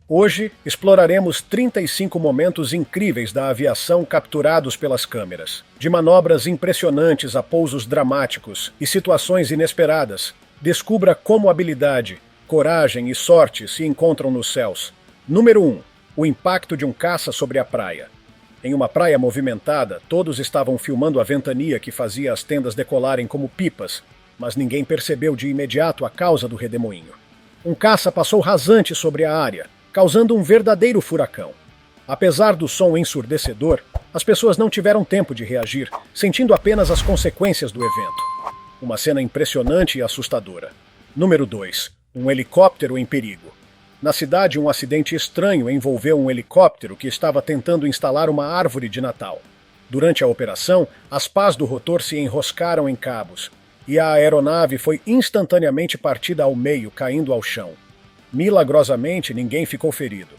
Hoje, exploraremos 35 momentos incríveis da aviação capturados pelas câmeras. De manobras impressionantes a pousos dramáticos e situações inesperadas, descubra como habilidade, coragem e sorte se encontram nos céus. Número 1. O impacto de um caça sobre a praia. Em uma praia movimentada, todos estavam filmando a ventania que fazia as tendas decolarem como pipas, mas ninguém percebeu de imediato a causa do redemoinho. Um caça passou rasante sobre a área, causando um verdadeiro furacão. Apesar do som ensurdecedor, as pessoas não tiveram tempo de reagir, sentindo apenas as consequências do evento. Uma cena impressionante e assustadora. Número 2. Um helicóptero em perigo. Na cidade, um acidente estranho envolveu um helicóptero que estava tentando instalar uma árvore de Natal. Durante a operação, as pás do rotor se enroscaram em cabos, e a aeronave foi instantaneamente partida ao meio, caindo ao chão. Milagrosamente, ninguém ficou ferido.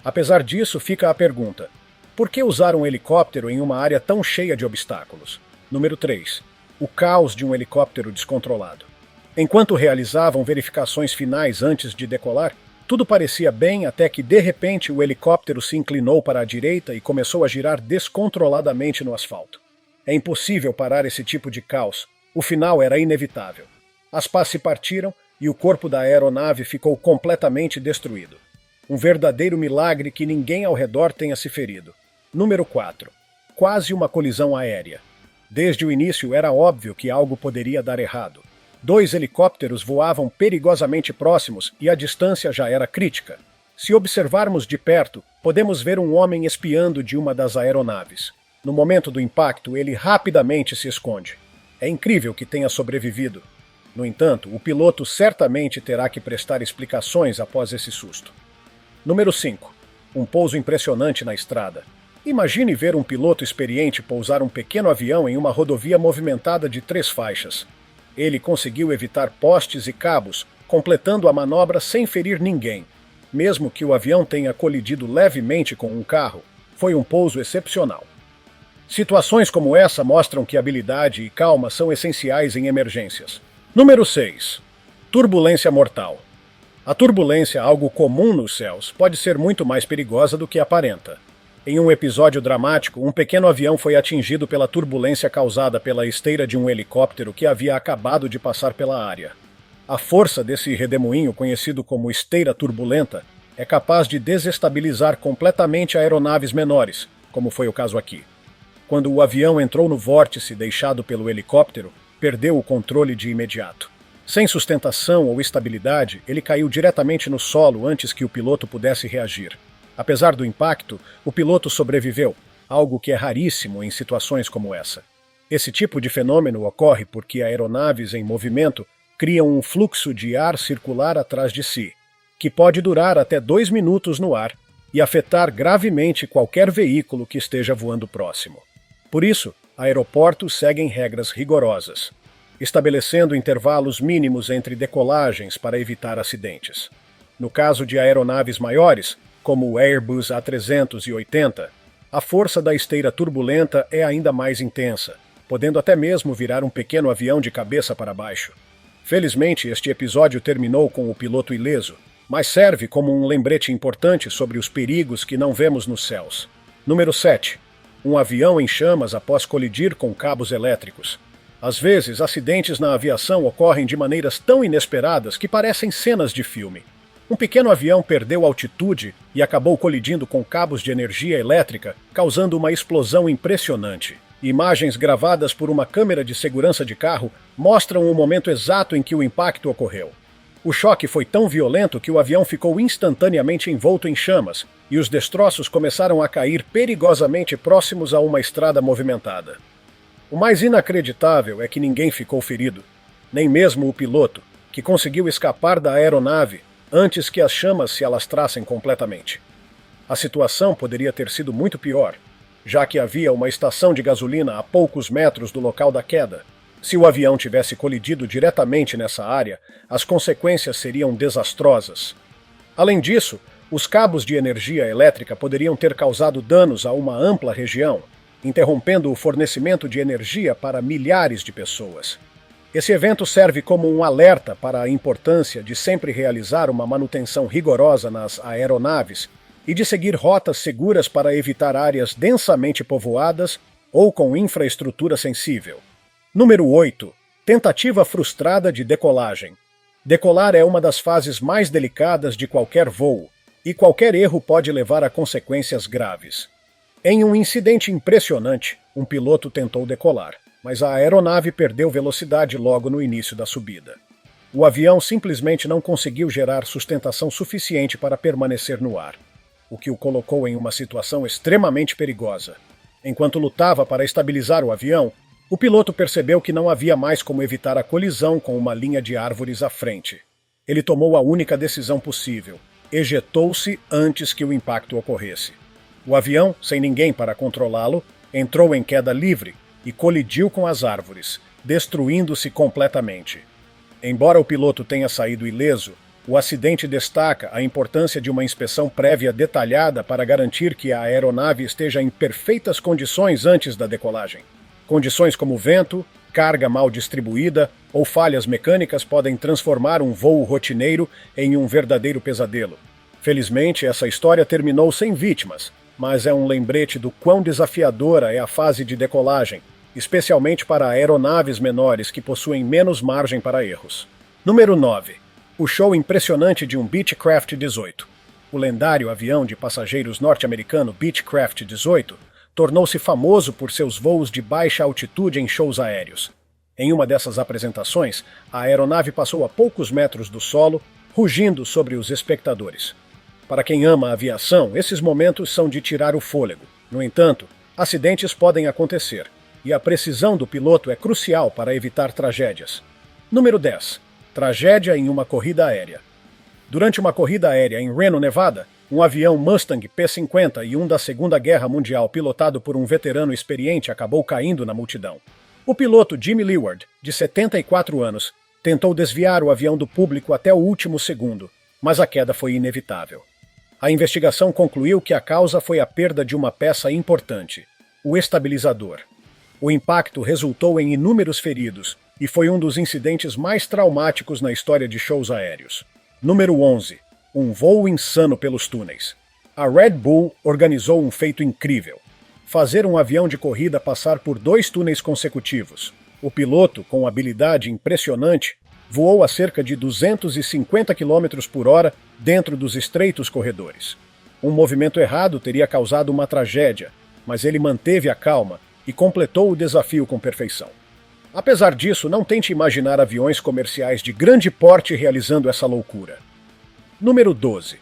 Apesar disso, fica a pergunta: por que usar um helicóptero em uma área tão cheia de obstáculos? Número 3. O caos de um helicóptero descontrolado. Enquanto realizavam verificações finais antes de decolar, tudo parecia bem até que, de repente, o helicóptero se inclinou para a direita e começou a girar descontroladamente no asfalto. É impossível parar esse tipo de caos. O final era inevitável. As pás se partiram e o corpo da aeronave ficou completamente destruído. Um verdadeiro milagre que ninguém ao redor tenha se ferido. Número 4. Quase uma colisão aérea. Desde o início era óbvio que algo poderia dar errado. 2 helicópteros voavam perigosamente próximos e a distância já era crítica. Se observarmos de perto, podemos ver um homem espiando de uma das aeronaves. No momento do impacto, ele rapidamente se esconde. É incrível que tenha sobrevivido. No entanto, o piloto certamente terá que prestar explicações após esse susto. Número 5. Um pouso impressionante na estrada. Imagine ver um piloto experiente pousar um pequeno avião em uma rodovia movimentada de 3 faixas. Ele conseguiu evitar postes e cabos, completando a manobra sem ferir ninguém. Mesmo que o avião tenha colidido levemente com um carro, foi um pouso excepcional. Situações como essa mostram que habilidade e calma são essenciais em emergências. Número 6. Turbulência mortal. A turbulência, algo comum nos céus, pode ser muito mais perigosa do que aparenta. Em um episódio dramático, um pequeno avião foi atingido pela turbulência causada pela esteira de um helicóptero que havia acabado de passar pela área. A força desse redemoinho, conhecido como esteira turbulenta, é capaz de desestabilizar completamente aeronaves menores, como foi o caso aqui. Quando o avião entrou no vórtice deixado pelo helicóptero, perdeu o controle de imediato. Sem sustentação ou estabilidade, ele caiu diretamente no solo antes que o piloto pudesse reagir. Apesar do impacto, o piloto sobreviveu, algo que é raríssimo em situações como essa. Esse tipo de fenômeno ocorre porque aeronaves em movimento criam um fluxo de ar circular atrás de si, que pode durar até 2 minutos no ar e afetar gravemente qualquer veículo que esteja voando próximo. Por isso, aeroportos seguem regras rigorosas, estabelecendo intervalos mínimos entre decolagens para evitar acidentes. No caso de aeronaves maiores, como o Airbus A380, a força da esteira turbulenta é ainda mais intensa, podendo até mesmo virar um pequeno avião de cabeça para baixo. Felizmente, este episódio terminou com o piloto ileso, mas serve como um lembrete importante sobre os perigos que não vemos nos céus. Número 7. Um avião em chamas após colidir com cabos elétricos. Às vezes, acidentes na aviação ocorrem de maneiras tão inesperadas que parecem cenas de filme. Um pequeno avião perdeu altitude e acabou colidindo com cabos de energia elétrica, causando uma explosão impressionante. Imagens gravadas por uma câmera de segurança de carro mostram o momento exato em que o impacto ocorreu. O choque foi tão violento que o avião ficou instantaneamente envolto em chamas, e os destroços começaram a cair perigosamente próximos a uma estrada movimentada. O mais inacreditável é que ninguém ficou ferido, nem mesmo o piloto, que conseguiu escapar da aeronave antes que as chamas se alastrassem completamente. A situação poderia ter sido muito pior, já que havia uma estação de gasolina a poucos metros do local da queda. Se o avião tivesse colidido diretamente nessa área, as consequências seriam desastrosas. Além disso, os cabos de energia elétrica poderiam ter causado danos a uma ampla região, interrompendo o fornecimento de energia para milhares de pessoas. Esse evento serve como um alerta para a importância de sempre realizar uma manutenção rigorosa nas aeronaves e de seguir rotas seguras para evitar áreas densamente povoadas ou com infraestrutura sensível. Número 8. Tentativa frustrada de decolagem. Decolar é uma das fases mais delicadas de qualquer voo, e qualquer erro pode levar a consequências graves. Em um incidente impressionante, um piloto tentou decolar, mas a aeronave perdeu velocidade logo no início da subida. O avião simplesmente não conseguiu gerar sustentação suficiente para permanecer no ar, o que o colocou em uma situação extremamente perigosa. Enquanto lutava para estabilizar o avião, o piloto percebeu que não havia mais como evitar a colisão com uma linha de árvores à frente. Ele tomou a única decisão possível: ejetou-se antes que o impacto ocorresse. O avião, sem ninguém para controlá-lo, entrou em queda livre e colidiu com as árvores, destruindo-se completamente. Embora o piloto tenha saído ileso, o acidente destaca a importância de uma inspeção prévia detalhada para garantir que a aeronave esteja em perfeitas condições antes da decolagem. Condições como vento, carga mal distribuída ou falhas mecânicas podem transformar um voo rotineiro em um verdadeiro pesadelo. Felizmente, essa história terminou sem vítimas, mas é um lembrete do quão desafiadora é a fase de decolagem, especialmente para aeronaves menores que possuem menos margem para erros. Número 9. O show impressionante de um Beechcraft 18. O lendário avião de passageiros norte-americano Beechcraft 18 tornou-se famoso por seus voos de baixa altitude em shows aéreos. Em uma dessas apresentações, a aeronave passou a poucos metros do solo, rugindo sobre os espectadores. Para quem ama a aviação, esses momentos são de tirar o fôlego. No entanto, acidentes podem acontecer, e a precisão do piloto é crucial para evitar tragédias. Número 10. Tragédia em uma corrida aérea. Durante uma corrida aérea em Reno, Nevada, um avião Mustang P-51 da Segunda Guerra Mundial pilotado por um veterano experiente acabou caindo na multidão. O piloto Jimmy Leeward, de 74 anos, tentou desviar o avião do público até o último segundo, mas a queda foi inevitável. A investigação concluiu que a causa foi a perda de uma peça importante, o estabilizador. O impacto resultou em inúmeros feridos e foi um dos incidentes mais traumáticos na história de shows aéreos. Número 11. Um voo insano pelos túneis. A Red Bull organizou um feito incrível: fazer um avião de corrida passar por 2 túneis consecutivos. O piloto, com habilidade impressionante, voou a cerca de 250 km por hora dentro dos estreitos corredores. Um movimento errado teria causado uma tragédia, mas ele manteve a calma e completou o desafio com perfeição. Apesar disso, não tente imaginar aviões comerciais de grande porte realizando essa loucura. Número 12.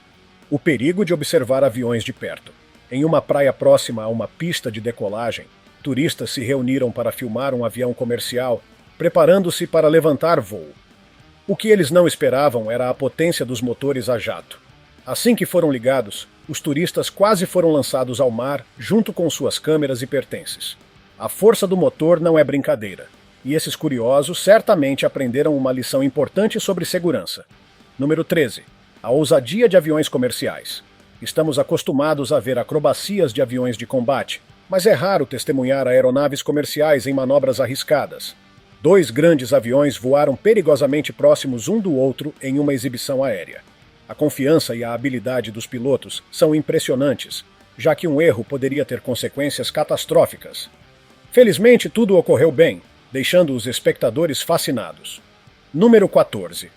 O perigo de observar aviões de perto. Em uma praia próxima a uma pista de decolagem, turistas se reuniram para filmar um avião comercial, preparando-se para levantar voo. O que eles não esperavam era a potência dos motores a jato. Assim que foram ligados, os turistas quase foram lançados ao mar junto com suas câmeras e pertences. A força do motor não é brincadeira, e esses curiosos certamente aprenderam uma lição importante sobre segurança. Número 13. A ousadia de aviões comerciais. Estamos acostumados a ver acrobacias de aviões de combate, mas é raro testemunhar aeronaves comerciais em manobras arriscadas. 2 grandes aviões voaram perigosamente próximos um do outro em uma exibição aérea. A confiança e a habilidade dos pilotos são impressionantes, já que um erro poderia ter consequências catastróficas. Felizmente, tudo ocorreu bem, deixando os espectadores fascinados. Número 14.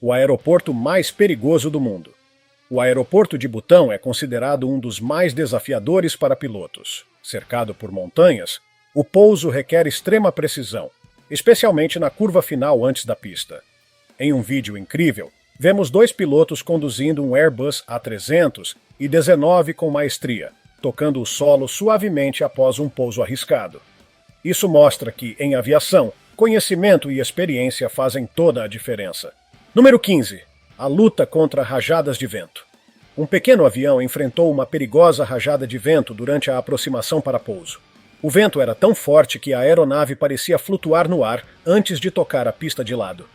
O aeroporto mais perigoso do mundo. O aeroporto de Butão é considerado um dos mais desafiadores para pilotos. Cercado por montanhas, o pouso requer extrema precisão, especialmente na curva final antes da pista. Em um vídeo incrível, vemos 2 pilotos conduzindo um Airbus A300 e 19 com maestria, tocando o solo suavemente após um pouso arriscado. Isso mostra que, em aviação, conhecimento e experiência fazem toda a diferença. Número 15. A luta contra rajadas de vento. Um pequeno avião enfrentou uma perigosa rajada de vento durante a aproximação para pouso. O vento era tão forte que a aeronave parecia flutuar no ar antes de tocar a pista de lado.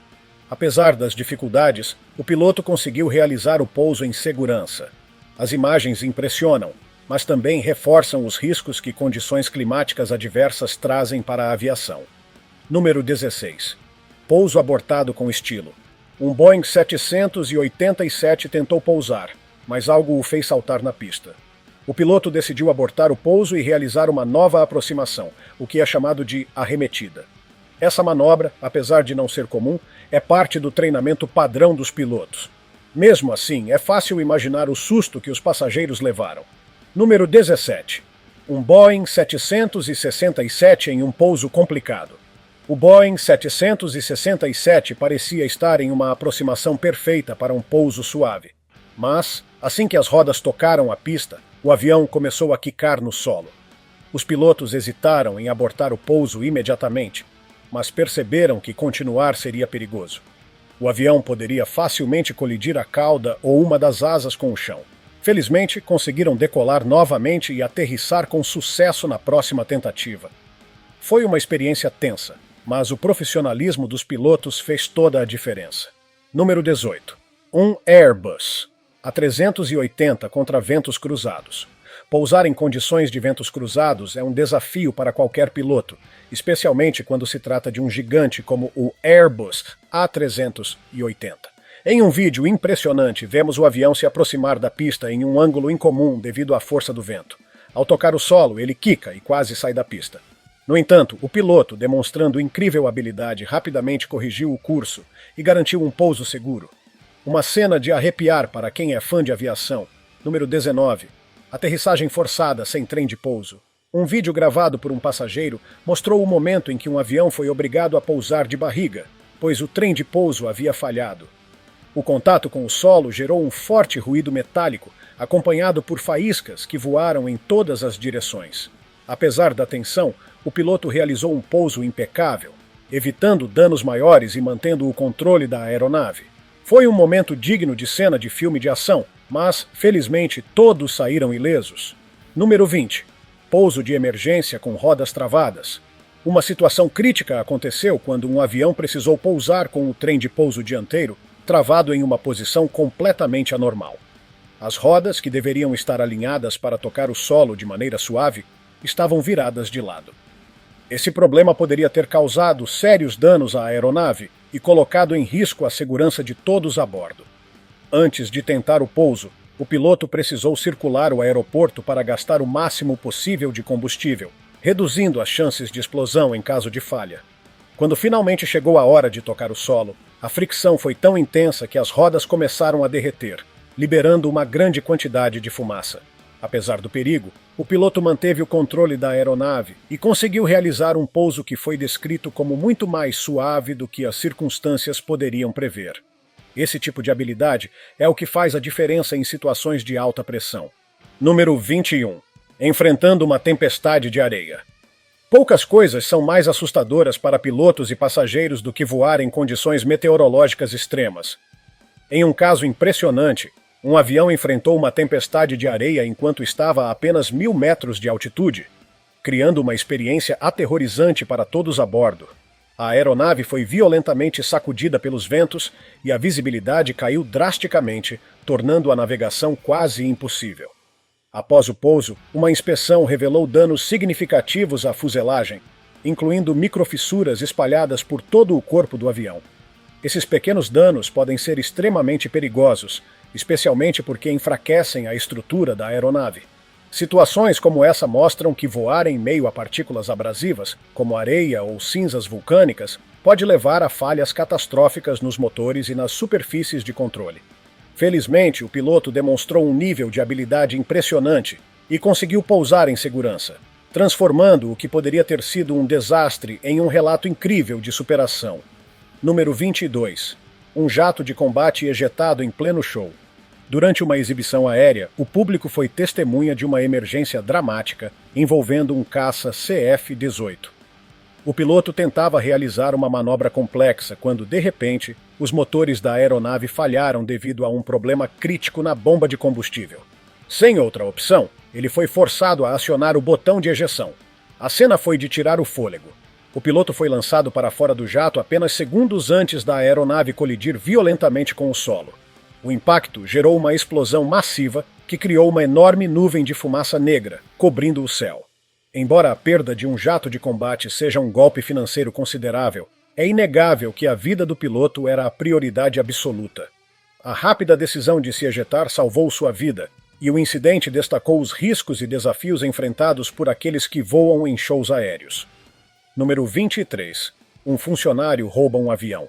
Apesar das dificuldades, o piloto conseguiu realizar o pouso em segurança. As imagens impressionam, mas também reforçam os riscos que condições climáticas adversas trazem para a aviação. Número 16. Pouso abortado com estilo. Um Boeing 787 tentou pousar, mas algo o fez saltar na pista. O piloto decidiu abortar o pouso e realizar uma nova aproximação, o que é chamado de arremetida. Essa manobra, apesar de não ser comum, é parte do treinamento padrão dos pilotos. Mesmo assim, é fácil imaginar o susto que os passageiros levaram. Número 17. Um Boeing 767 em um pouso complicado. O Boeing 767 parecia estar em uma aproximação perfeita para um pouso suave. Mas, assim que as rodas tocaram a pista, o avião começou a quicar no solo. Os pilotos hesitaram em abortar o pouso imediatamente, mas perceberam que continuar seria perigoso. O avião poderia facilmente colidir a cauda ou uma das asas com o chão. Felizmente, conseguiram decolar novamente e aterrissar com sucesso na próxima tentativa. Foi uma experiência tensa, mas o profissionalismo dos pilotos fez toda a diferença. Número 18. Um Airbus A380 contra ventos cruzados. Pousar em condições de ventos cruzados é um desafio para qualquer piloto, especialmente quando se trata de um gigante como o Airbus A380. Em um vídeo impressionante, vemos o avião se aproximar da pista em um ângulo incomum devido à força do vento. Ao tocar o solo, ele quica e quase sai da pista. No entanto, o piloto, demonstrando incrível habilidade, rapidamente corrigiu o curso e garantiu um pouso seguro. Uma cena de arrepiar para quem é fã de aviação. Número 19. Aterrissagem forçada sem trem de pouso. Um vídeo gravado por um passageiro mostrou o momento em que um avião foi obrigado a pousar de barriga, pois o trem de pouso havia falhado. O contato com o solo gerou um forte ruído metálico, acompanhado por faíscas que voaram em todas as direções. Apesar da tensão, o piloto realizou um pouso impecável, evitando danos maiores e mantendo o controle da aeronave. Foi um momento digno de cena de filme de ação, mas, felizmente, todos saíram ilesos. Número 20. Pouso de emergência com rodas travadas. Uma situação crítica aconteceu quando um avião precisou pousar com o trem de pouso dianteiro travado em uma posição completamente anormal. As rodas, que deveriam estar alinhadas para tocar o solo de maneira suave, estavam viradas de lado. Esse problema poderia ter causado sérios danos à aeronave e colocado em risco a segurança de todos a bordo. Antes de tentar o pouso, o piloto precisou circular o aeroporto para gastar o máximo possível de combustível, reduzindo as chances de explosão em caso de falha. Quando finalmente chegou a hora de tocar o solo, a fricção foi tão intensa que as rodas começaram a derreter, liberando uma grande quantidade de fumaça. Apesar do perigo, o piloto manteve o controle da aeronave e conseguiu realizar um pouso que foi descrito como muito mais suave do que as circunstâncias poderiam prever. Esse tipo de habilidade é o que faz a diferença em situações de alta pressão. Número 21. Enfrentando uma tempestade de areia. Poucas coisas são mais assustadoras para pilotos e passageiros do que voar em condições meteorológicas extremas. Em um caso impressionante, um avião enfrentou uma tempestade de areia enquanto estava a apenas 1.000 metros de altitude, criando uma experiência aterrorizante para todos a bordo. A aeronave foi violentamente sacudida pelos ventos e a visibilidade caiu drasticamente, tornando a navegação quase impossível. Após o pouso, uma inspeção revelou danos significativos à fuselagem, incluindo microfissuras espalhadas por todo o corpo do avião. Esses pequenos danos podem ser extremamente perigosos, especialmente porque enfraquecem a estrutura da aeronave. Situações como essa mostram que voar em meio a partículas abrasivas, como areia ou cinzas vulcânicas, pode levar a falhas catastróficas nos motores e nas superfícies de controle. Felizmente, o piloto demonstrou um nível de habilidade impressionante e conseguiu pousar em segurança, transformando o que poderia ter sido um desastre em um relato incrível de superação. Número 22. Um jato de combate ejetado em pleno show. Durante uma exibição aérea, o público foi testemunha de uma emergência dramática envolvendo um caça CF-18. O piloto tentava realizar uma manobra complexa quando, de repente, os motores da aeronave falharam devido a um problema crítico na bomba de combustível. Sem outra opção, ele foi forçado a acionar o botão de ejeção. A cena foi de tirar o fôlego. O piloto foi lançado para fora do jato apenas segundos antes da aeronave colidir violentamente com o solo. O impacto gerou uma explosão massiva que criou uma enorme nuvem de fumaça negra, cobrindo o céu. Embora a perda de um jato de combate seja um golpe financeiro considerável, É inegável que a vida do piloto era a prioridade absoluta. A rápida decisão de se ejetar salvou sua vida, e o incidente destacou os riscos e desafios enfrentados por aqueles que voam em shows aéreos. Número 23. Um funcionário rouba um avião.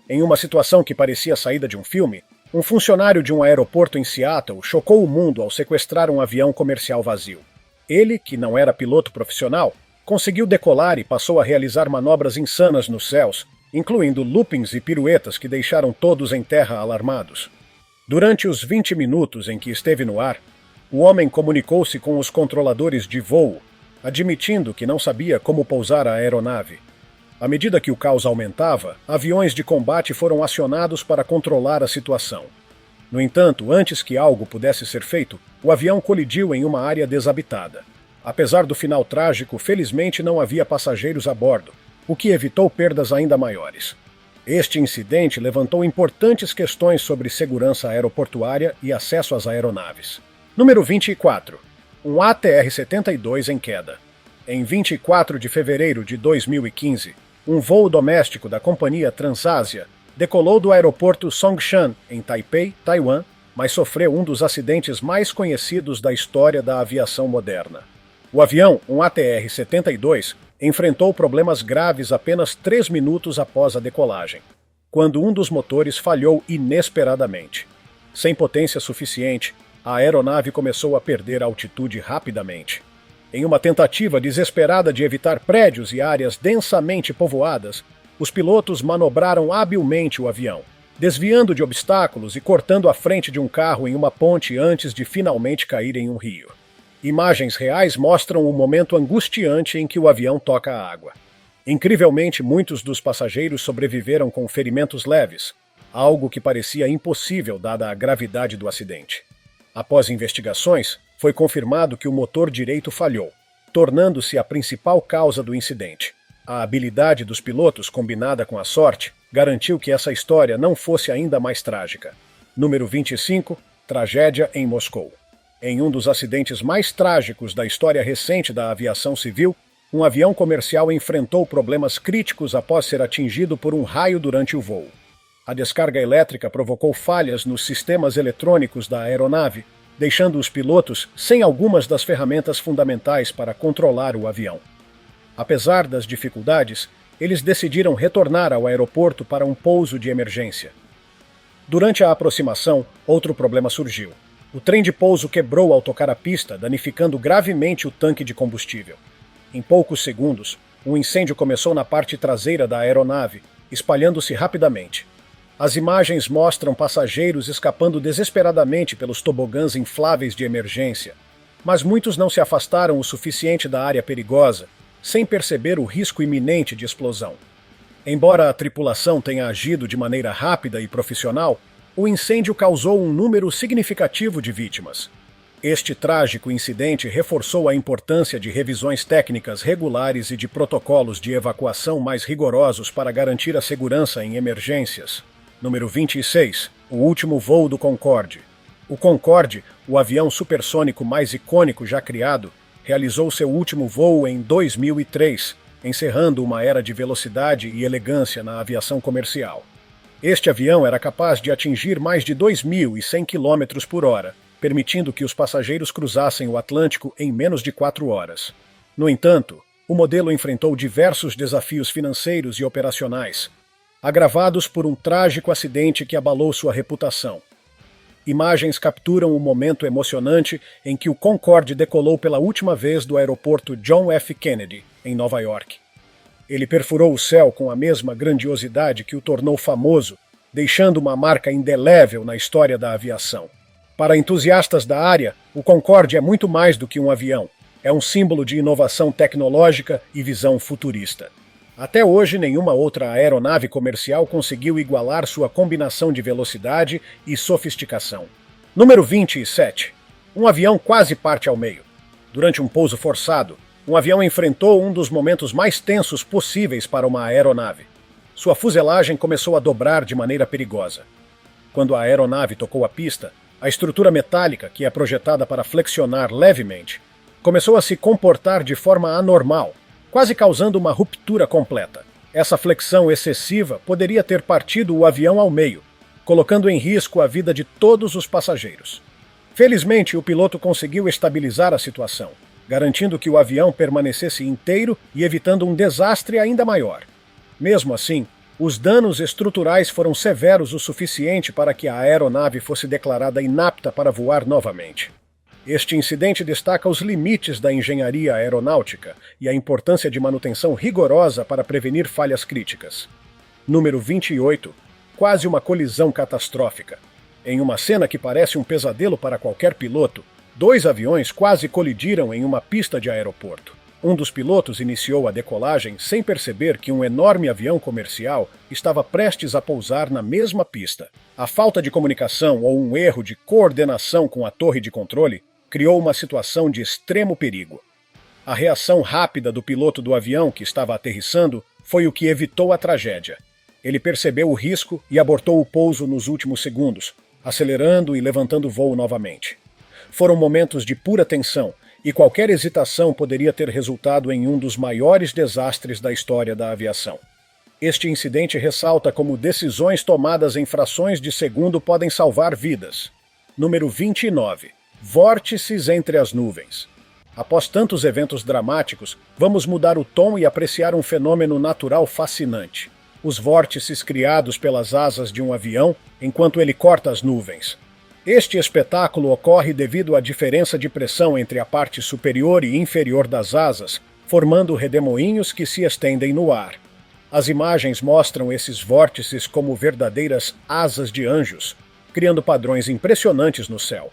Em uma situação que parecia saída de um filme, um funcionário de um aeroporto em Seattle chocou o mundo ao sequestrar um avião comercial vazio. Ele, que não era piloto profissional, conseguiu decolar e passou a realizar manobras insanas nos céus, incluindo loopings e piruetas que deixaram todos em terra alarmados. Durante os 20 minutos em que esteve no ar, o homem comunicou-se com os controladores de voo, admitindo que não sabia como pousar a aeronave. À medida que o caos aumentava, aviões de combate foram acionados para controlar a situação. No entanto, antes que algo pudesse ser feito, o avião colidiu em uma área desabitada. Apesar do final trágico, felizmente não havia passageiros a bordo, o que evitou perdas ainda maiores. Este incidente levantou importantes questões sobre segurança aeroportuária e acesso às aeronaves. Número 24. Um ATR-72 em queda. Em 24 de fevereiro de 2015, um voo doméstico da companhia Transásia decolou do aeroporto Songshan, em Taipei, Taiwan, mas sofreu um dos acidentes mais conhecidos da história da aviação moderna. O avião, um ATR-72, enfrentou problemas graves apenas 3 minutos após a decolagem, quando um dos motores falhou inesperadamente. Sem potência suficiente, a aeronave começou a perder altitude rapidamente. Em uma tentativa desesperada de evitar prédios e áreas densamente povoadas, os pilotos manobraram habilmente o avião, desviando de obstáculos e cortando a frente de um carro em uma ponte antes de finalmente cair em um rio. Imagens reais mostram o momento angustiante em que o avião toca a água. Incrivelmente, muitos dos passageiros sobreviveram com ferimentos leves, algo que parecia impossível dada a gravidade do acidente. Após investigações, foi confirmado que o motor direito falhou, tornando-se a principal causa do incidente. A habilidade dos pilotos, combinada com a sorte, garantiu que essa história não fosse ainda mais trágica. Número 25. Tragédia em Moscou. Em um dos acidentes mais trágicos da história recente da aviação civil, um avião comercial enfrentou problemas críticos após ser atingido por um raio durante o voo. A descarga elétrica provocou falhas nos sistemas eletrônicos da aeronave, deixando os pilotos sem algumas das ferramentas fundamentais para controlar o avião. Apesar das dificuldades, eles decidiram retornar ao aeroporto para um pouso de emergência. Durante a aproximação, outro problema surgiu. O trem de pouso quebrou ao tocar a pista, danificando gravemente o tanque de combustível. Em poucos segundos, um incêndio começou na parte traseira da aeronave, espalhando-se rapidamente. As imagens mostram passageiros escapando desesperadamente pelos tobogãs infláveis de emergência, mas muitos não se afastaram o suficiente da área perigosa, sem perceber o risco iminente de explosão. Embora a tripulação tenha agido de maneira rápida e profissional, o incêndio causou um número significativo de vítimas. Este trágico incidente reforçou a importância de revisões técnicas regulares e de protocolos de evacuação mais rigorosos para garantir a segurança em emergências. Número 26. O último voo do Concorde. O Concorde, o avião supersônico mais icônico já criado, realizou seu último voo em 2003, encerrando uma era de velocidade e elegância na aviação comercial. Este avião era capaz de atingir mais de 2.100 km por hora, permitindo que os passageiros cruzassem o Atlântico em menos de 4 horas. No entanto, o modelo enfrentou diversos desafios financeiros e operacionais, agravados por um trágico acidente que abalou sua reputação. Imagens capturam o momento emocionante em que o Concorde decolou pela última vez do aeroporto John F. Kennedy, em Nova York. Ele perfurou o céu com a mesma grandiosidade que o tornou famoso, deixando uma marca indelével na história da aviação. Para entusiastas da área, o Concorde é muito mais do que um avião. É um símbolo de inovação tecnológica e visão futurista. Até hoje, nenhuma outra aeronave comercial conseguiu igualar sua combinação de velocidade e sofisticação. Número 27. Um avião quase parte ao meio. Durante um pouso forçado, um avião enfrentou um dos momentos mais tensos possíveis para uma aeronave. Sua fuselagem começou a dobrar de maneira perigosa. Quando a aeronave tocou a pista, a estrutura metálica, que é projetada para flexionar levemente, começou a se comportar de forma anormal, quase causando uma ruptura completa. Essa flexão excessiva poderia ter partido o avião ao meio, colocando em risco a vida de todos os passageiros. Felizmente, o piloto conseguiu estabilizar a situação, garantindo que o avião permanecesse inteiro e evitando um desastre ainda maior. Mesmo assim, os danos estruturais foram severos o suficiente para que a aeronave fosse declarada inapta para voar novamente. Este incidente destaca os limites da engenharia aeronáutica e a importância de manutenção rigorosa para prevenir falhas críticas. Número 28. Quase uma colisão catastrófica. Em uma cena que parece um pesadelo para qualquer piloto, 2 aviões quase colidiram em uma pista de aeroporto. Um dos pilotos iniciou a decolagem sem perceber que um enorme avião comercial estava prestes a pousar na mesma pista. A falta de comunicação ou um erro de coordenação com a torre de controle criou uma situação de extremo perigo. A reação rápida do piloto do avião que estava aterrissando foi o que evitou a tragédia. Ele percebeu o risco e abortou o pouso nos últimos segundos, acelerando e levantando o voo novamente. Foram momentos de pura tensão, e qualquer hesitação poderia ter resultado em um dos maiores desastres da história da aviação. Este incidente ressalta como decisões tomadas em frações de segundo podem salvar vidas. Número 29. Vórtices entre as nuvens. Após tantos eventos dramáticos, vamos mudar o tom e apreciar um fenômeno natural fascinante: os vórtices criados pelas asas de um avião enquanto ele corta as nuvens. Este espetáculo ocorre devido à diferença de pressão entre a parte superior e inferior das asas, formando redemoinhos que se estendem no ar. As imagens mostram esses vórtices como verdadeiras asas de anjos, criando padrões impressionantes no céu.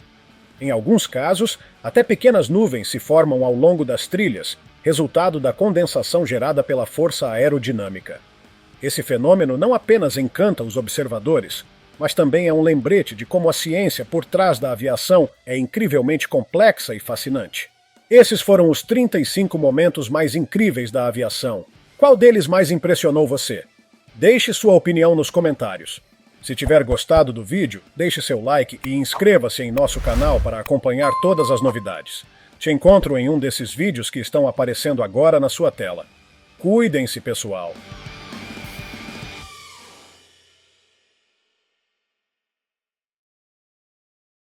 Em alguns casos, até pequenas nuvens se formam ao longo das trilhas, resultado da condensação gerada pela força aerodinâmica. Esse fenômeno não apenas encanta os observadores, mas também é um lembrete de como a ciência por trás da aviação é incrivelmente complexa e fascinante. Esses foram os 35 momentos mais incríveis da aviação. Qual deles mais impressionou você? Deixe sua opinião nos comentários. Se tiver gostado do vídeo, deixe seu like e inscreva-se em nosso canal para acompanhar todas as novidades. Te encontro em um desses vídeos que estão aparecendo agora na sua tela. Cuidem-se, pessoal!